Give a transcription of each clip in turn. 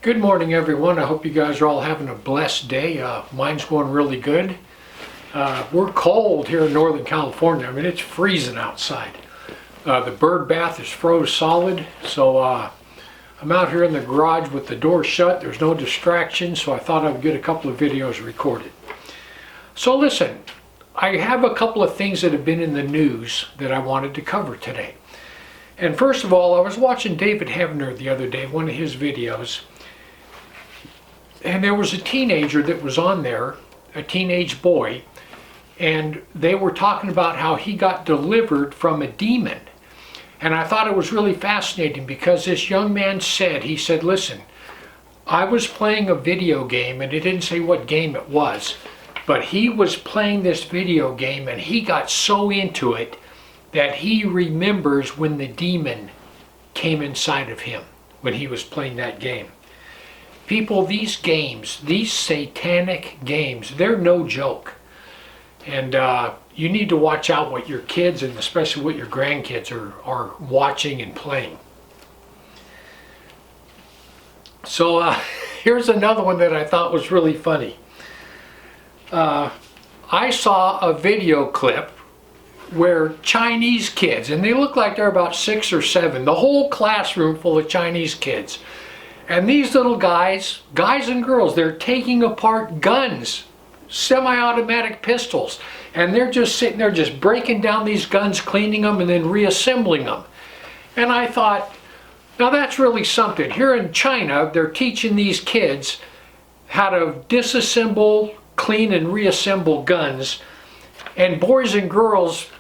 Good morning, everyone. I hope you guys are all having a blessed day. Mine's going really good. We're cold here in Northern California. I mean, it's freezing outside. The bird bath is froze solid, so I'm out here in the garage with the door shut. There's no distraction, so I thought I'd get a couple of videos recorded. So listen, I have a couple of things that have been in the news that I wanted to cover today. And first of all, I was watching David Heavener the other day, one of his videos, and there was a teenager that was on there, a teenage boy, and they were talking about how he got delivered from a demon. And I thought it was really fascinating because this young man said, he said, listen, I was playing a video game, and it didn't say what game it was, but he was playing this video game and he got so into it that he remembers when the demon came inside of him when he was playing that game. People, these games, these satanic games, they're no joke. And you need to watch out what your kids and especially what your grandkids are watching and playing. So here's another one that I thought was really funny. I saw a video clip where Chinese kids, and they look like they're about 6 or 7, the whole classroom full of Chinese kids. And these little guys and girls, they're taking apart guns, semi-automatic pistols, and they're just sitting there just breaking down these guns, cleaning them, and then reassembling them. And I thought, now that's really something. Here in China, they're teaching these kids how to disassemble, clean, and reassemble guns. And boys and girls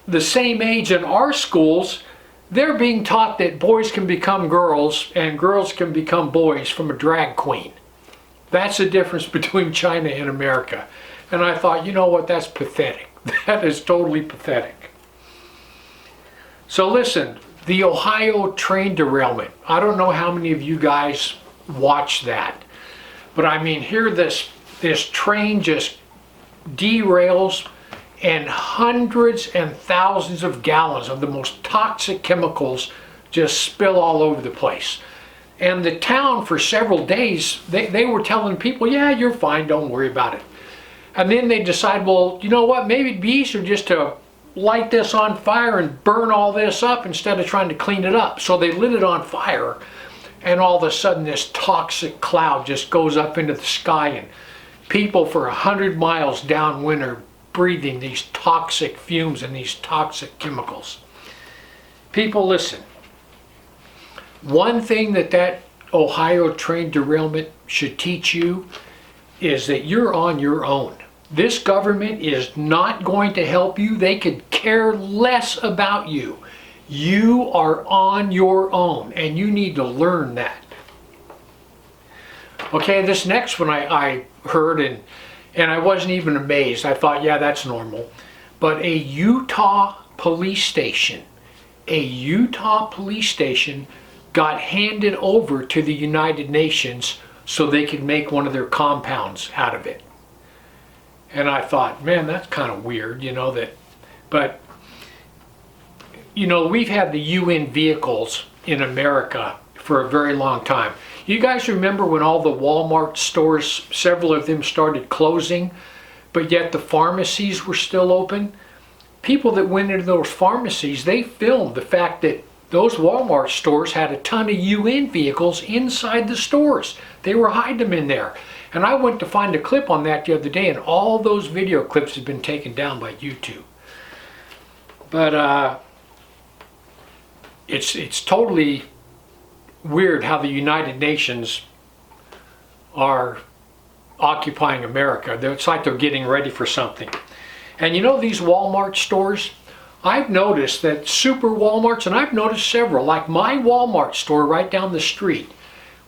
the same age in our schools, they're being taught that boys can become girls and girls can become boys from a drag queen. That's the difference between China and America. And I thought, you know what, that's pathetic. That is totally pathetic. So listen, the Ohio Train Derailment. I don't know how many of you guys watched that. But I mean, here this train just derails, and hundreds and thousands of gallons of the most toxic chemicals just spill all over the place. And the town for several days, they were telling people, yeah, you're fine, don't worry about it. And then they decide, well, you know what, maybe it'd be easier just to light this on fire and burn all this up instead of trying to clean it up. So they lit it on fire, and all of a sudden this toxic cloud just goes up into the sky, and people for 100 miles downwind are breathing these toxic fumes and these toxic chemicals. People, listen. One thing that Ohio train derailment should teach you is that you're on your own. This government is not going to help you. They could care less about you. You are on your own, and you need to learn that. Okay, this next one I heard, and I wasn't even amazed. I thought, yeah, that's normal. But a Utah police station got handed over to the United Nations so they could make one of their compounds out of it. And I thought, man, that's kind of weird, you know, that, but, you know, we've had the UN vehicles in America for a very long time. You guys remember when all the Walmart stores, several of them started closing, but yet the pharmacies were still open? People that went into those pharmacies, they filmed the fact that those Walmart stores had a ton of UN vehicles inside the stores. They were hiding them in there. And I went to find a clip on that the other day, and all those video clips have been taken down by YouTube. But it's totally weird how the United Nations are occupying America. It's like they're getting ready for something. And you know these Walmart stores? I've noticed that super Walmarts, and I've noticed several, like my Walmart store right down the street,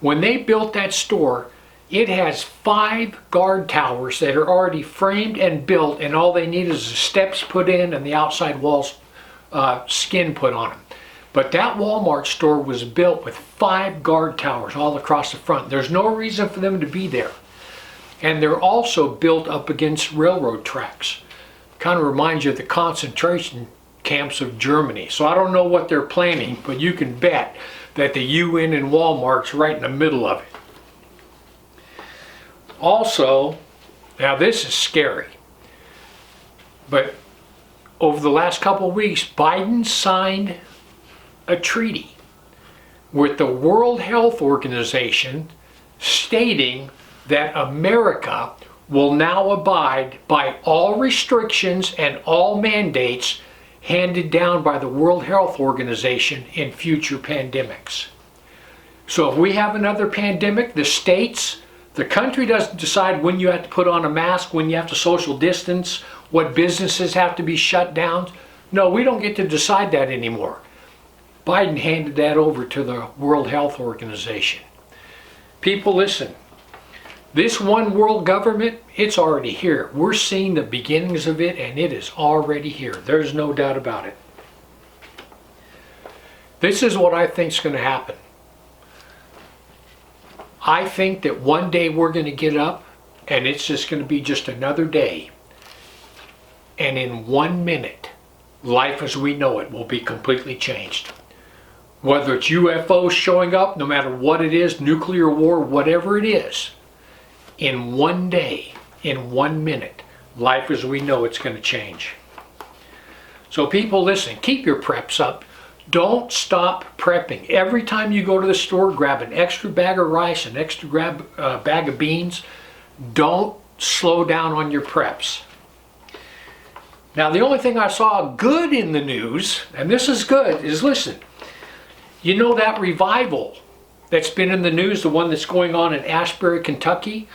when they built that store, it has 5 guard towers that are already framed and built, and all they need is the steps put in and the outside walls skin put on them. But that Walmart store was built with 5 guard towers all across the front. There's no reason for them to be there. And they're also built up against railroad tracks. Kind of reminds you of the concentration camps of Germany. So I don't know what they're planning, but you can bet that the UN and Walmart's right in the middle of it. Also, now this is scary, but over the last couple of weeks, Biden signed a treaty with the World Health Organization stating that America will now abide by all restrictions and all mandates handed down by the World Health Organization in future pandemics. So if we have another pandemic, the states, the country doesn't decide when you have to put on a mask, when you have to social distance, what businesses have to be shut down. No, we don't get to decide that anymore. Biden handed that over to the World Health Organization. People, listen. This one world government, it's already here. We're seeing the beginnings of it, and it is already here. There's no doubt about it. This is what I think is going to happen. I think that one day we're going to get up, and it's just going to be just another day. And in 1 minute, life as we know it will be completely changed. Whether it's UFOs showing up, no matter what it is, nuclear war, whatever it is, in one day, in 1 minute, life as we know it's going to change. So people, listen, keep your preps up. Don't stop prepping. Every time you go to the store, grab an extra bag of rice, an extra bag of beans. Don't slow down on your preps. Now, the only thing I saw good in the news, and this is good, is listen. You know that revival that's been in the news, the one that's going on in Ashbury, Kentucky?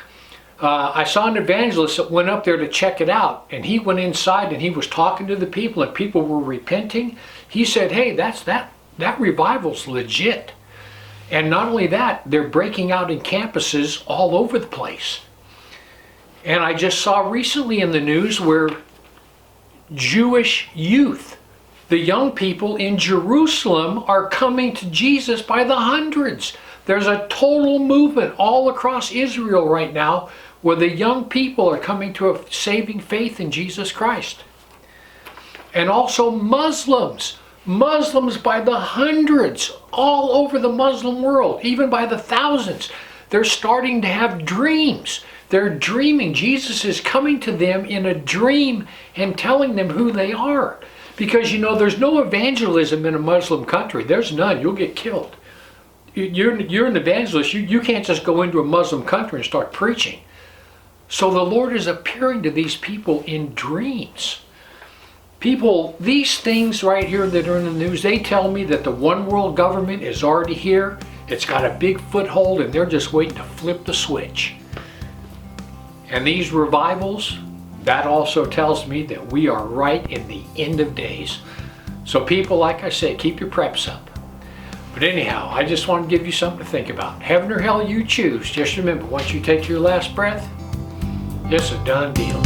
I saw an evangelist that went up there to check it out, and he went inside and he was talking to the people, and people were repenting. He said, hey, that revival's legit. And not only that, they're breaking out in campuses all over the place. And I just saw recently in the news where Jewish youth, the young people in Jerusalem, are coming to Jesus by the hundreds. There's a total movement all across Israel right now where the young people are coming to a saving faith in Jesus Christ. And also Muslims by the hundreds all over the Muslim world, even by the thousands. They're starting to have dreams. They're dreaming. Jesus is coming to them in a dream and telling them who they are. Because, you know, there's no evangelism in a Muslim country. There's none. You'll get killed. You're an evangelist. You can't just go into a Muslim country and start preaching. So the Lord is appearing to these people in dreams. People, these things right here that are in the news, they tell me that the one world government is already here. It's got a big foothold, and they're just waiting to flip the switch. And these revivals, that also tells me that we are right in the end of days. So people, like I say, keep your preps up. But anyhow, I just want to give you something to think about. Heaven or hell, you choose. Just remember, once you take your last breath, it's a done deal.